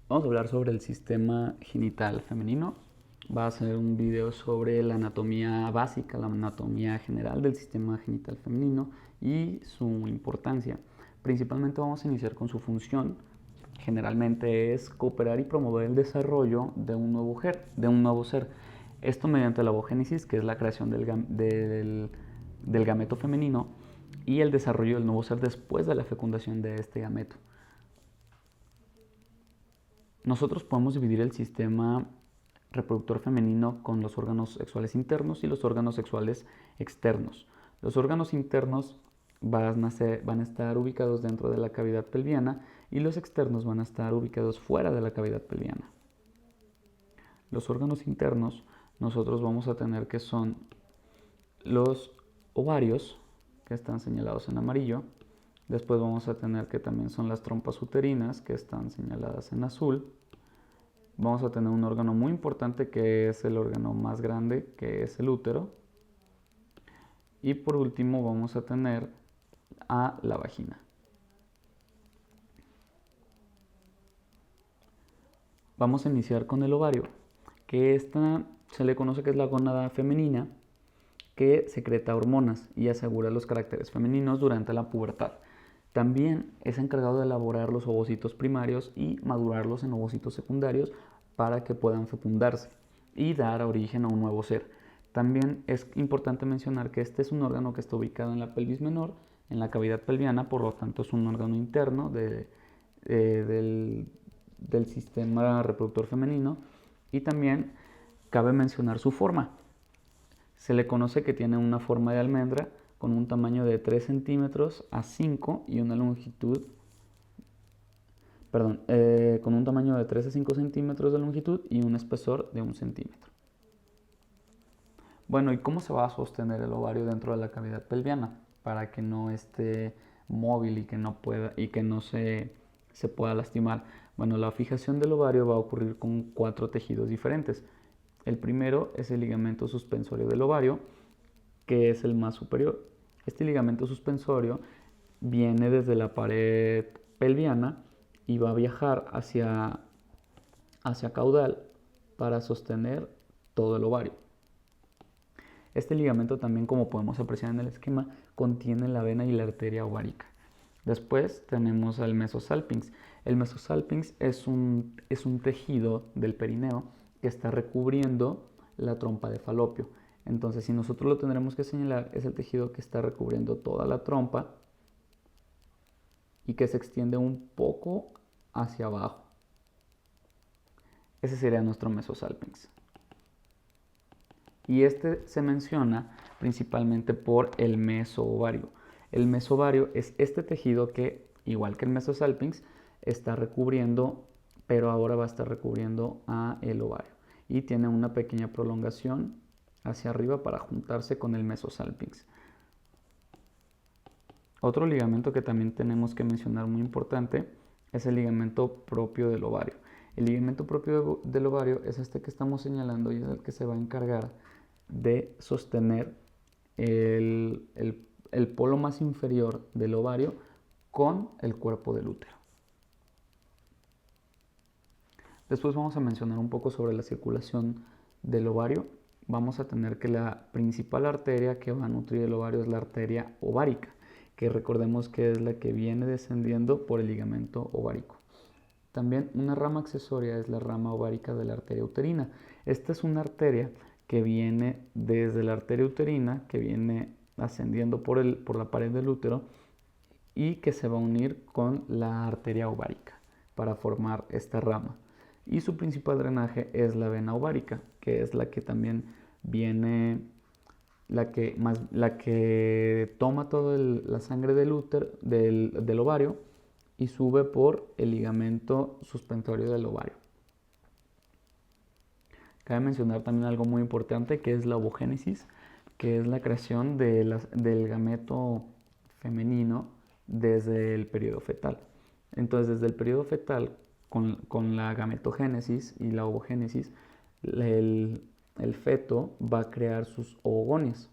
Vamos a hablar sobre el sistema genital femenino. Va a ser un video sobre la anatomía básica, la anatomía general del sistema genital femenino y su importancia. Principalmente vamos a iniciar con su función. Generalmente es cooperar y promover el desarrollo de un nuevo ser. Esto mediante la ovogénesis, que es la creación del gameto femenino, y el desarrollo del nuevo ser después de la fecundación de este gameto. Nosotros podemos dividir el sistema reproductor femenino con los órganos sexuales internos y los órganos sexuales externos. Los órganos internos van a estar ubicados dentro de la cavidad pelviana y los externos van a estar ubicados fuera de la cavidad pelviana. Los órganos internos nosotros vamos a tener que son los ovarios, que están señalados en amarillo. Después vamos a tener que también son las trompas uterinas, que están señaladas en azul. Vamos a tener un órgano muy importante que es el órgano más grande, que es el útero. Y por último vamos a tener a la vagina. Vamos a iniciar con el ovario, que esta se le conoce que es la gónada femenina, que secreta hormonas y asegura los caracteres femeninos durante la pubertad. También es encargado de elaborar los ovocitos primarios y madurarlos en ovocitos secundarios para que puedan fecundarse y dar origen a un nuevo ser. También es importante mencionar que este es un órgano que está ubicado en la pelvis menor, en la cavidad pelviana, por lo tanto es un órgano interno del sistema reproductor femenino. Y también cabe mencionar su forma. Se le conoce que tiene una forma de almendra con un tamaño de 3 centímetros a 5 y una longitud, con un tamaño de 3 a 5 centímetros de longitud y un espesor de 1 centímetro. Bueno, ¿y cómo se va a sostener el ovario dentro de la cavidad pelviana para que no esté móvil y que no se pueda lastimar? Bueno, la fijación del ovario va a ocurrir con 4 tejidos diferentes. El primero es el ligamento suspensorio del ovario, que es el más superior. Este ligamento suspensorio viene desde la pared pelviana y va a viajar hacia caudal para sostener todo el ovario. Este ligamento también, como podemos apreciar en el esquema, contiene la vena y la arteria ovárica. Después tenemos al mesosalpinx. El mesosalpinx es un tejido del perineo que está recubriendo la trompa de falopio. Entonces, si nosotros lo tendremos que señalar, es el tejido que está recubriendo toda la trompa y que se extiende un poco hacia abajo. Ese sería nuestro mesosalpinx. Y este se menciona principalmente por el mesoovario. El mesoovario es este tejido que, igual que el mesosalpinx, está recubriendo, pero ahora va a estar recubriendo a el ovario. Y tiene una pequeña prolongación hacia arriba para juntarse con el mesosalpinx. Otro ligamento que también tenemos que mencionar muy importante es el ligamento propio del ovario. El ligamento propio del ovario es este que estamos señalando y es el que se va a encargar de sostener el polo más inferior del ovario con el cuerpo del útero. Después vamos a mencionar un poco sobre la circulación del ovario. Vamos a tener que la principal arteria que va a nutrir el ovario es la arteria ovárica, que recordemos que es la que viene descendiendo por el ligamento ovárico. También una rama accesoria es la rama ovárica de la arteria uterina. Esta es una arteria que viene desde la arteria uterina, que viene ascendiendo por la pared del útero y que se va a unir con la arteria ovárica para formar esta rama. Y su principal drenaje es la vena ovárica, que es la que también viene, la que toma toda la sangre del útero, del ovario, y sube por el ligamento suspensorio del ovario. Cabe mencionar también algo muy importante, que es la ovogénesis, que es la creación del gameto femenino desde el periodo fetal. Entonces, desde el periodo fetal, con la gametogénesis y la ovogénesis, el feto va a crear sus ovogonias,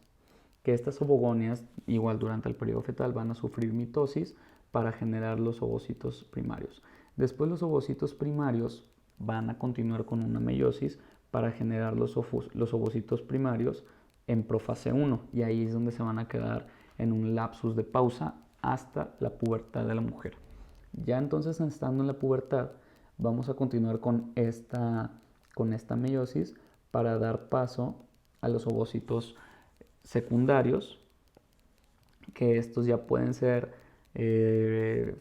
que estas ovogonias, igual durante el periodo fetal, van a sufrir mitosis para generar los ovocitos primarios. Después los ovocitos primarios van a continuar con una meiosis para generar los ovocitos primarios en profase 1 y ahí es donde se van a quedar en un lapsus de pausa hasta la pubertad de la mujer. Ya entonces, estando en la pubertad, vamos a continuar con esta meiosis para dar paso a los ovocitos secundarios, que estos ya pueden ser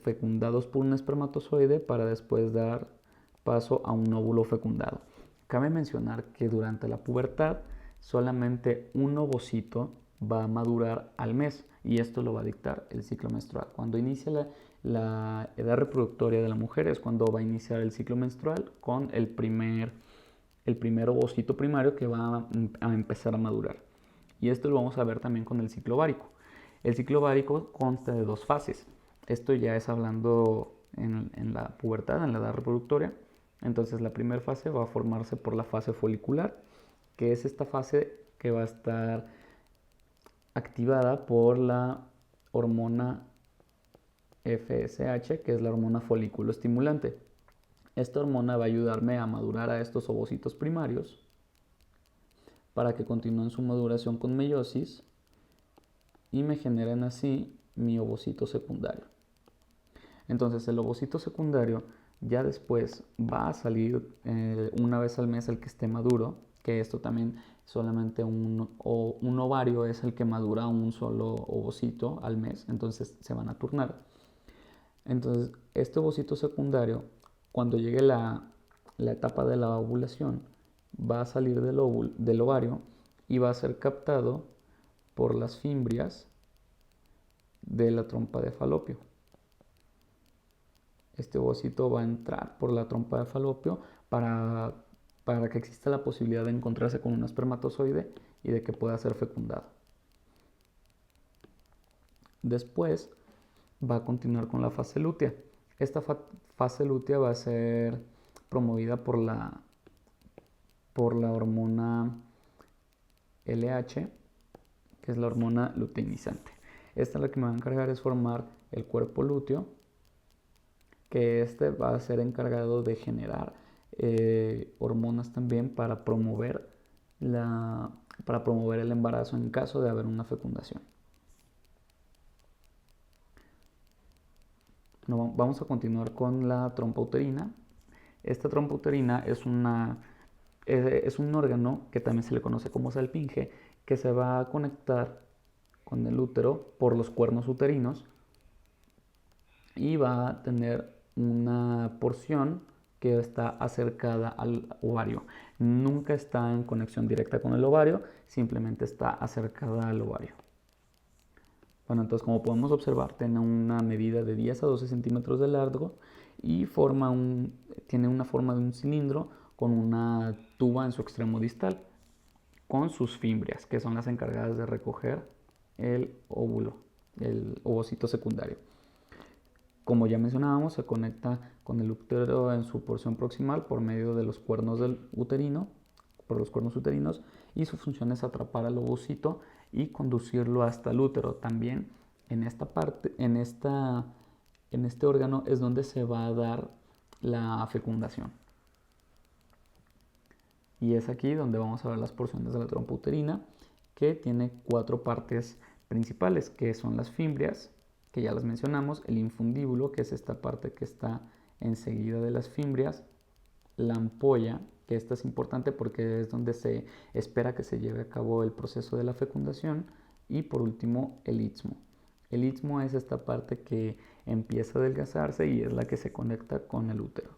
fecundados por un espermatozoide para después dar paso a un óvulo fecundado. Cabe mencionar que durante la pubertad solamente un ovocito va a madurar al mes y esto lo va a dictar el ciclo menstrual. Cuando inicia la edad reproductoria de la mujer es cuando va a iniciar el ciclo menstrual con el primer ovocito primario que va a empezar a madurar. Y esto lo vamos a ver también con el ciclo ovárico. El ciclo ovárico consta de 2 fases. Esto ya es hablando en la pubertad, en la edad reproductoria. Entonces la primera fase va a formarse por la fase folicular, que es esta fase que va a estar activada por la hormona FSH, que es la hormona folículo estimulante. Esta hormona va a ayudarme a madurar a estos ovocitos primarios para que continúen su maduración con meiosis y me generen así mi ovocito secundario. Entonces el ovocito secundario ya después va a salir una vez al mes el que esté maduro, que esto también solamente un ovario es el que madura un solo ovocito al mes, entonces se van a turnar. Entonces este ovocito secundario, cuando llegue la etapa de la ovulación, va a salir del ovario y va a ser captado por las fimbrias de la trompa de falopio. Este ovocito va a entrar por la trompa de falopio para que exista la posibilidad de encontrarse con un espermatozoide y de que pueda ser fecundado. Después va a continuar con la fase lútea. Esta fase lútea va a ser promovida por la hormona LH, que es la hormona luteinizante. Esta la que me va a encargar es formar el cuerpo lúteo, que este va a ser encargado de generar hormonas también para promover el embarazo en caso de haber una fecundación. Vamos a continuar con la trompa uterina. Esta trompa uterina es un órgano que también se le conoce como salpinge, que se va a conectar con el útero por los cuernos uterinos y va a tener una porción que está acercada al ovario. Nunca está en conexión directa con el ovario, simplemente está acercada al ovario. Bueno, entonces como podemos observar, tiene una medida de 10 a 12 centímetros de largo y tiene una forma de un cilindro con una tuba en su extremo distal, con sus fimbrias, que son las encargadas de recoger el óvulo, el ovocito secundario. Como ya mencionábamos, se conecta con el útero en su porción proximal por medio de los cuernos uterinos, y su función es atrapar al ovocito y conducirlo hasta el útero. También en esta parte, en este órgano es donde se va a dar la fecundación. Y es aquí donde vamos a ver las porciones de la trompa uterina, que tiene 4 partes principales, que son las fimbrias, que ya las mencionamos, el infundíbulo, que es esta parte que está enseguida de las fimbrias, la ampolla, que esta es importante porque es donde se espera que se lleve a cabo el proceso de la fecundación, y por último el istmo. El istmo es esta parte que empieza a adelgazarse y es la que se conecta con el útero.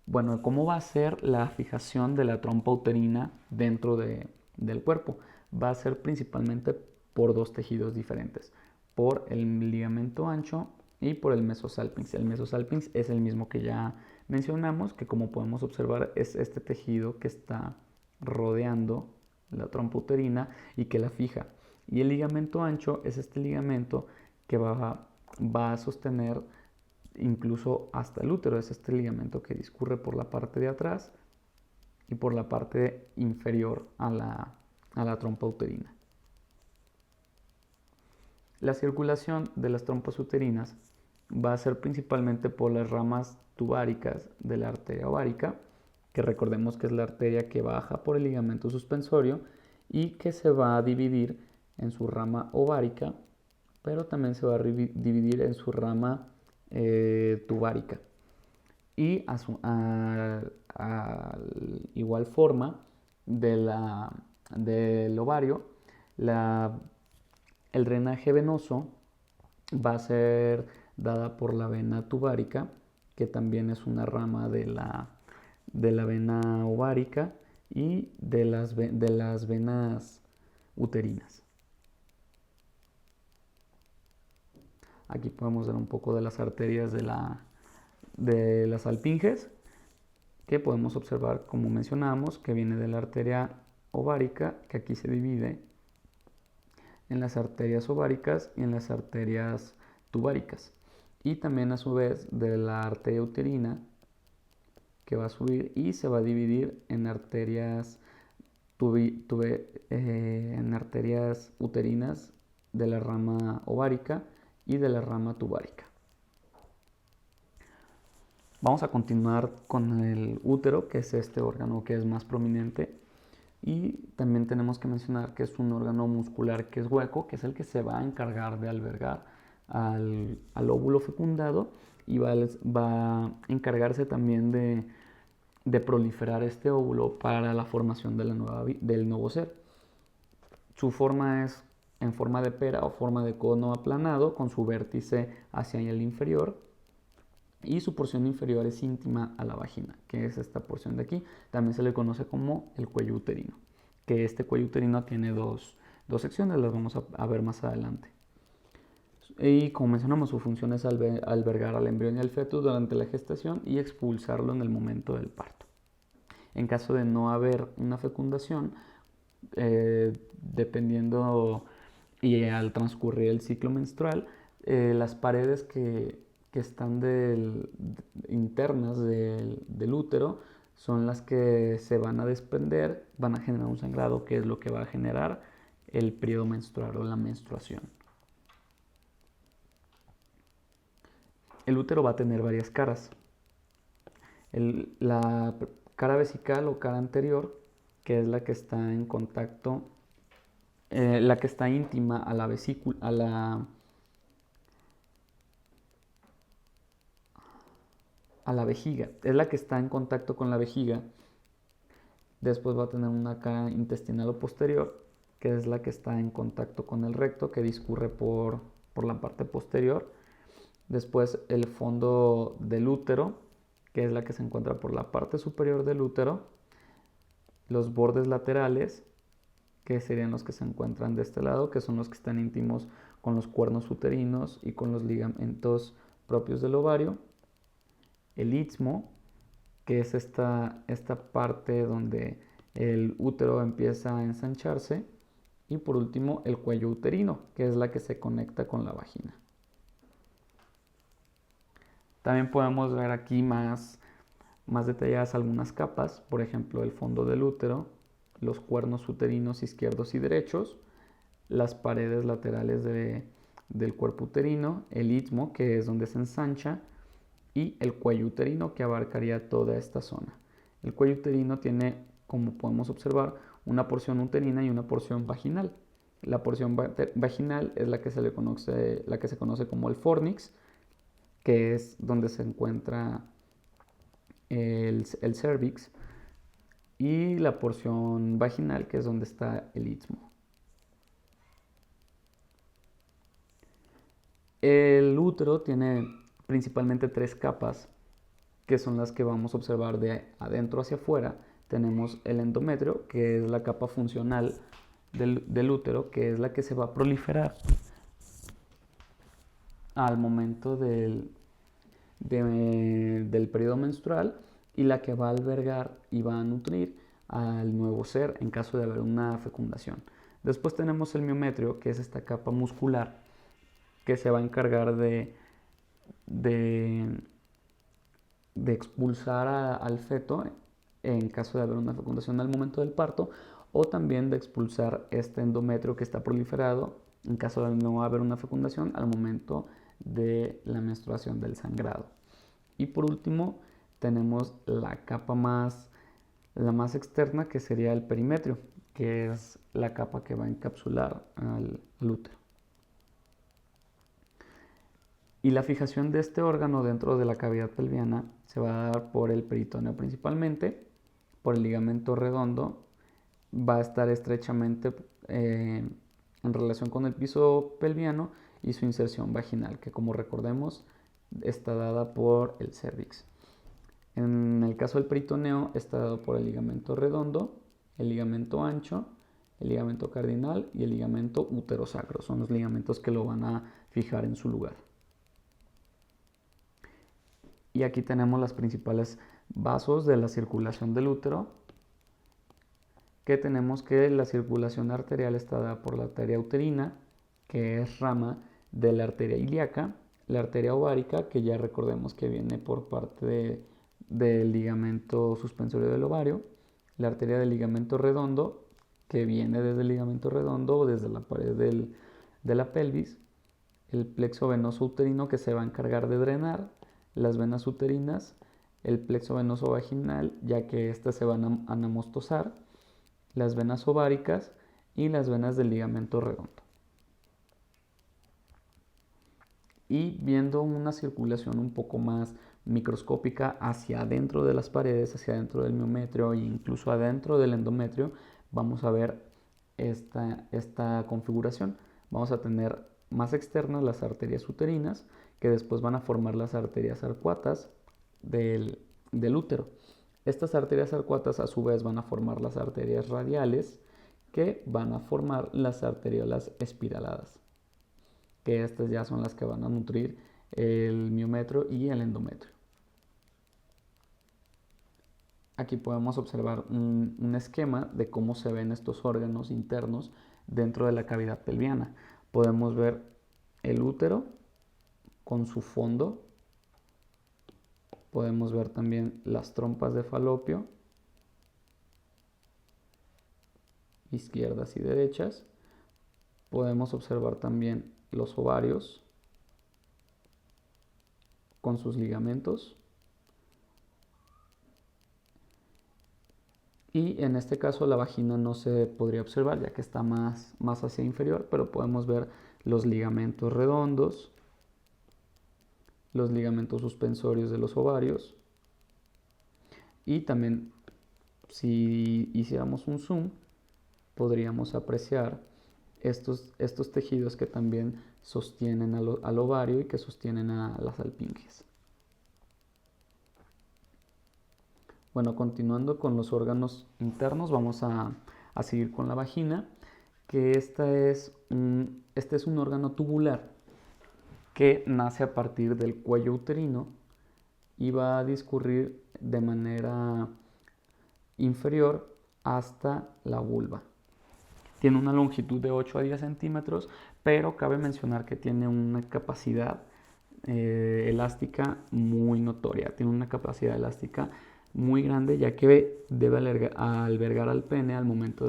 Bueno, ¿cómo va a ser la fijación de la trompa uterina dentro del cuerpo? Va a ser principalmente por 2 tejidos diferentes, por el ligamento ancho y por el mesosalpinx. El mesosalpinx es el mismo que ya mencionamos, que como podemos observar es este tejido que está rodeando la trompa uterina y que la fija. Y el ligamento ancho es este ligamento que va a sostener incluso hasta el útero. Es este ligamento que discurre por la parte de atrás y por la parte inferior a la trompa uterina. La circulación de las trompas uterinas va a ser principalmente por las ramas tubáricas de la arteria ovárica, que recordemos que es la arteria que baja por el ligamento suspensorio y que se va a dividir en su rama ovárica, pero también se va a dividir en su rama tubárica. Y a igual forma del ovario, el drenaje venoso va a ser dada por la vena tubárica, que también es una rama de la vena ovárica y de las venas uterinas. Aquí podemos ver un poco de las arterias de las alfinges, que podemos observar, como mencionamos, que viene de la arteria ovárica, que aquí se divide en las arterias ováricas y en las arterias tubáricas. Y también a su vez de la arteria uterina, que va a subir y se va a dividir en arterias, en arterias uterinas de la rama ovárica y de la rama tubárica. Vamos a continuar con el útero, que es este órgano que es más prominente. Y también tenemos que mencionar que es un órgano muscular que es hueco, que es el que se va a encargar de albergar al óvulo fecundado y va a encargarse también de proliferar este óvulo para la formación del nuevo ser. Su forma es en forma de pera o forma de cono aplanado, con su vértice hacia el inferior, y su porción inferior es íntima a la vagina, que es esta porción de aquí. También se le conoce como el cuello uterino, que este cuello uterino tiene dos secciones, las vamos a ver más adelante. Y como mencionamos, su función es albergar al embrión y al feto durante la gestación y expulsarlo en el momento del parto. En caso de no haber una fecundación, dependiendo y al transcurrir el ciclo menstrual, las paredes que están internas del útero son las que se van a desprender, van a generar un sangrado, que es lo que va a generar el periodo menstrual o la menstruación. El útero va a tener varias caras. La cara vesical o cara anterior, que es la que está en contacto, la que está íntima a la vesícula, a la vejiga, es la que está en contacto con la vejiga. Después va a tener una cara intestinal o posterior, que es la que está en contacto con el recto, que discurre por la parte posterior. Después el fondo del útero, que es la que se encuentra por la parte superior del útero. Los bordes laterales, que serían los que se encuentran de este lado, que son los que están íntimos con los cuernos uterinos y con los ligamentos propios del ovario. El istmo, que es esta parte donde el útero empieza a ensancharse. Y por último, el cuello uterino, que es la que se conecta con la vagina. También podemos ver aquí más detalladas algunas capas, por ejemplo, el fondo del útero, los cuernos uterinos izquierdos y derechos, las paredes laterales del cuerpo uterino, el istmo, que es donde se ensancha, y el cuello uterino, que abarcaría toda esta zona. El cuello uterino tiene, como podemos observar, una porción uterina y una porción vaginal. La porción vaginal es la que se conoce como el fornix, que es donde se encuentra el cervix, y la porción vaginal, que es donde está el istmo. El útero tiene principalmente 3 capas, que son las que vamos a observar de adentro hacia afuera. Tenemos el endometrio, que es la capa funcional del útero, que es la que se va a proliferar al momento del periodo menstrual, y la que va a albergar y va a nutrir al nuevo ser en caso de haber una fecundación. Después tenemos el miometrio, que es esta capa muscular que se va a encargar de expulsar al feto en caso de haber una fecundación al momento del parto, o también de expulsar este endometrio que está proliferado en caso de no haber una fecundación al momento de la menstruación, del sangrado. Y por último tenemos la más externa, que sería el perimetrio, que es la capa que va a encapsular al útero. Y la fijación de este órgano dentro de la cavidad pelviana se va a dar por el peritoneo principalmente, por el ligamento redondo, va a estar estrechamente en relación con el piso pelviano, y su inserción vaginal, que como recordemos está dada por el cérvix. En el caso del peritoneo está dado por el ligamento redondo, el ligamento ancho, el ligamento cardinal y el ligamento uterosacro. Son los ligamentos que lo van a fijar en su lugar. Y aquí tenemos los principales vasos de la circulación del útero, que tenemos que la circulación arterial está dada por la arteria uterina, que es rama de la arteria ilíaca, la arteria ovárica, que ya recordemos que viene por parte del ligamento suspensorio del ovario, la arteria del ligamento redondo, que viene desde el ligamento redondo o desde la pared de la pelvis, el plexo venoso uterino, que se va a encargar de drenar las venas uterinas, el plexo venoso vaginal, ya que éstas se van a anamostosar, las venas ováricas y las venas del ligamento redondo. Y viendo una circulación un poco más microscópica hacia adentro de las paredes, hacia adentro del miometrio e incluso adentro del endometrio, vamos a ver esta configuración. Vamos a tener más externas las arterias uterinas, que después van a formar las arterias arcuatas del útero. Estas arterias arcuatas a su vez van a formar las arterias radiales, que van a formar las arteriolas espiraladas, que estas ya son las que van a nutrir el miometrio y el endometrio. Aquí podemos observar un esquema de cómo se ven estos órganos internos dentro de la cavidad pelviana. Podemos ver el útero con su fondo. Podemos ver también las trompas de falopio, izquierdas y derechas. Podemos observar también los ovarios con sus ligamentos. Y en este caso la vagina no se podría observar, ya que está más hacia inferior, pero podemos ver los ligamentos redondos, los ligamentos suspensorios de los ovarios, y también, si hiciéramos un zoom, podríamos apreciar estos tejidos que también sostienen al ovario y que sostienen a las alpinges. Bueno, continuando con los órganos internos, vamos a seguir con la vagina, que este es un órgano tubular que nace a partir del cuello uterino y va a discurrir de manera inferior hasta la vulva. Tiene una longitud de 8 a 10 centímetros, pero cabe mencionar que tiene una capacidad elástica muy notoria. Tiene una capacidad elástica muy grande, ya que debe albergar al pene al momento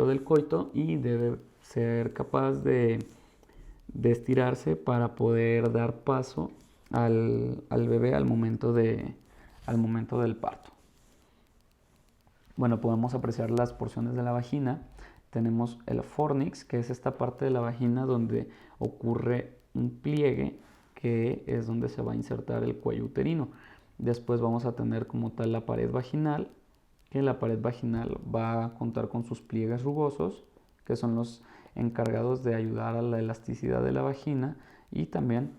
del coito, y debe ser capaz de estirarse para poder dar paso al bebé al momento del parto. Bueno, podemos apreciar las porciones de la vagina. Tenemos el fornix, que es esta parte de la vagina donde ocurre un pliegue, que es donde se va a insertar el cuello uterino. Después vamos a tener como tal la pared vaginal, que la pared vaginal va a contar con sus pliegues rugosos, que son los encargados de ayudar a la elasticidad de la vagina, y también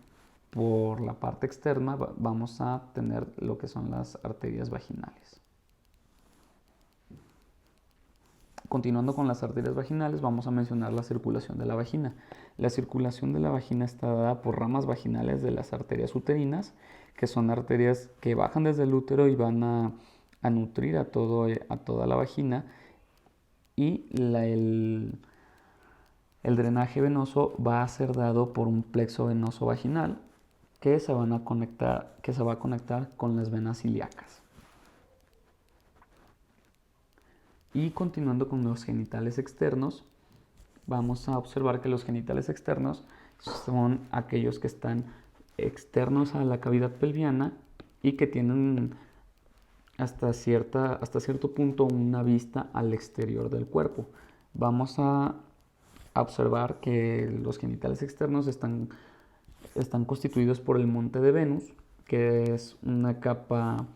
por la parte externa vamos a tener lo que son las arterias vaginales. Continuando con las arterias vaginales, vamos a mencionar la circulación de la vagina. La circulación de la vagina está dada por ramas vaginales de las arterias uterinas, que son arterias que bajan desde el útero y van a nutrir a toda la vagina, y el drenaje venoso va a ser dado por un plexo venoso vaginal que se va a conectar con las venas ilíacas. Y continuando con los genitales externos, vamos a observar que los genitales externos son aquellos que están externos a la cavidad pelviana y que tienen hasta cierto punto una vista al exterior del cuerpo. Vamos a observar que los genitales externos están constituidos por el monte de Venus, que es una capa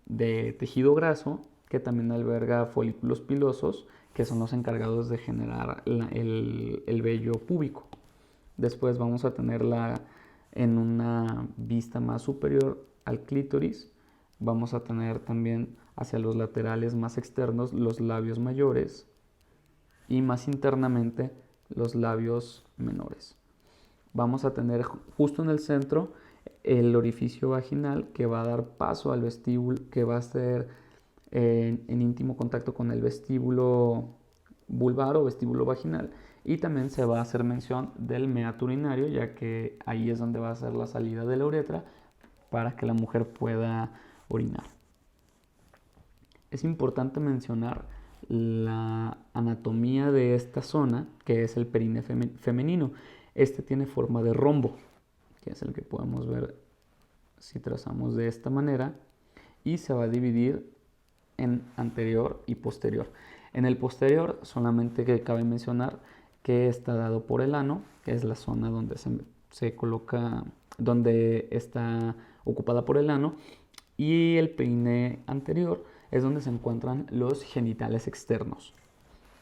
de tejido graso que también alberga folículos pilosos, que son los encargados de generar el vello púbico. Después vamos a tenerla en una vista más superior al clítoris. Vamos a tener también hacia los laterales más externos los labios mayores y más internamente los labios menores. Vamos a tener justo en el centro el orificio vaginal que va a dar paso al vestíbulo, que va a estar en íntimo contacto con el vestíbulo vulvar o vestíbulo vaginal, y también se va a hacer mención del meato urinario, ya que ahí es donde va a ser la salida de la uretra para que la mujer pueda orinar. Es importante mencionar la anatomía de esta zona, que es el perine femenino. Este tiene forma de rombo, que es el que podemos ver si trazamos de esta manera, y se va a dividir en anterior y posterior. En el posterior solamente que cabe mencionar que está dado por el ano, que es la zona donde se coloca, donde está ocupada por el ano, y el peine anterior es donde se encuentran los genitales externos.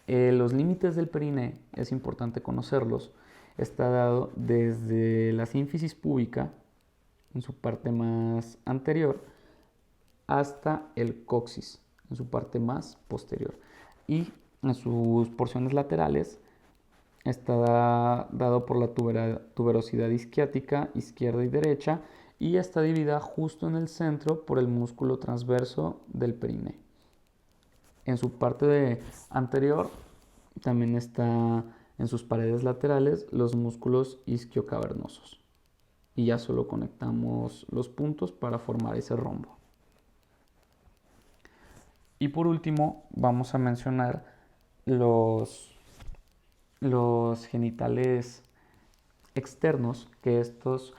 Los límites del perine es importante conocerlos. Está dado desde la sínfisis púbica, en su parte más anterior, hasta el coxis, en su parte más posterior. Y en sus porciones laterales está dado por la tuberosidad isquiática izquierda y derecha, y está dividida justo en el centro por el músculo transverso del perine. En su parte anterior también está en sus paredes laterales los músculos isquiocavernosos. Y ya solo conectamos los puntos para formar ese rombo. Y por último vamos a mencionar los genitales externos, que estos,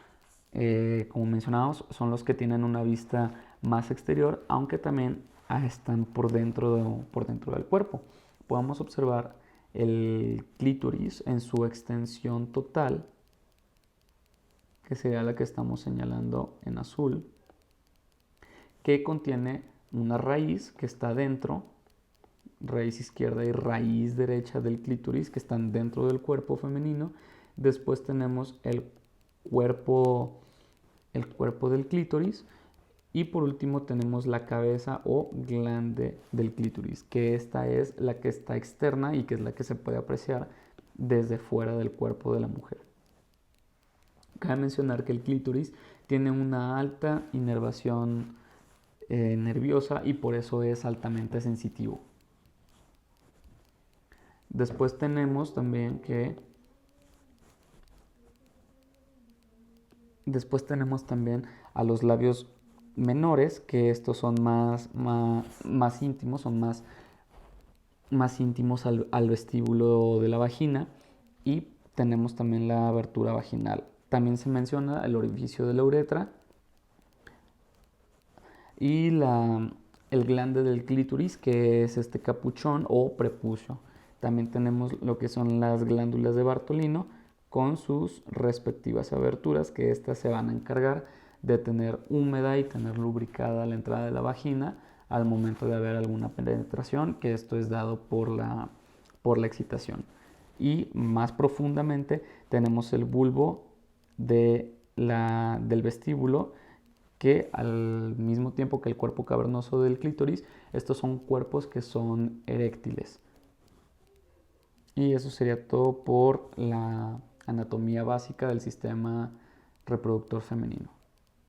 como mencionamos, son los que tienen una vista más exterior, aunque también están por dentro del cuerpo. Podemos observar el clítoris en su extensión total, que sería la que estamos señalando en azul, que contiene una raíz que está dentro, raíz izquierda y raíz derecha del clítoris, que están dentro del cuerpo femenino. Después tenemos el cuerpo del clítoris, y por último tenemos la cabeza o glande del clítoris, que esta es la que está externa y que es la que se puede apreciar desde fuera del cuerpo de la mujer. Cabe mencionar que el clítoris tiene una alta inervación nerviosa y por eso es altamente sensitivo. Después tenemos también a los labios menores, que estos son más íntimos, son más íntimos al vestíbulo de la vagina, y tenemos también la abertura vaginal. También se menciona el orificio de la uretra y el glande del clítoris, que es este capuchón o prepucio. También tenemos lo que son las glándulas de Bartolino con sus respectivas aberturas, que estas se van a encargar de tener húmeda y tener lubricada la entrada de la vagina al momento de haber alguna penetración, que esto es dado por la excitación. Y más profundamente tenemos el bulbo del vestíbulo, que al mismo tiempo que el cuerpo cavernoso del clítoris, estos son cuerpos que son eréctiles. Y eso sería todo por la anatomía básica del sistema reproductor femenino.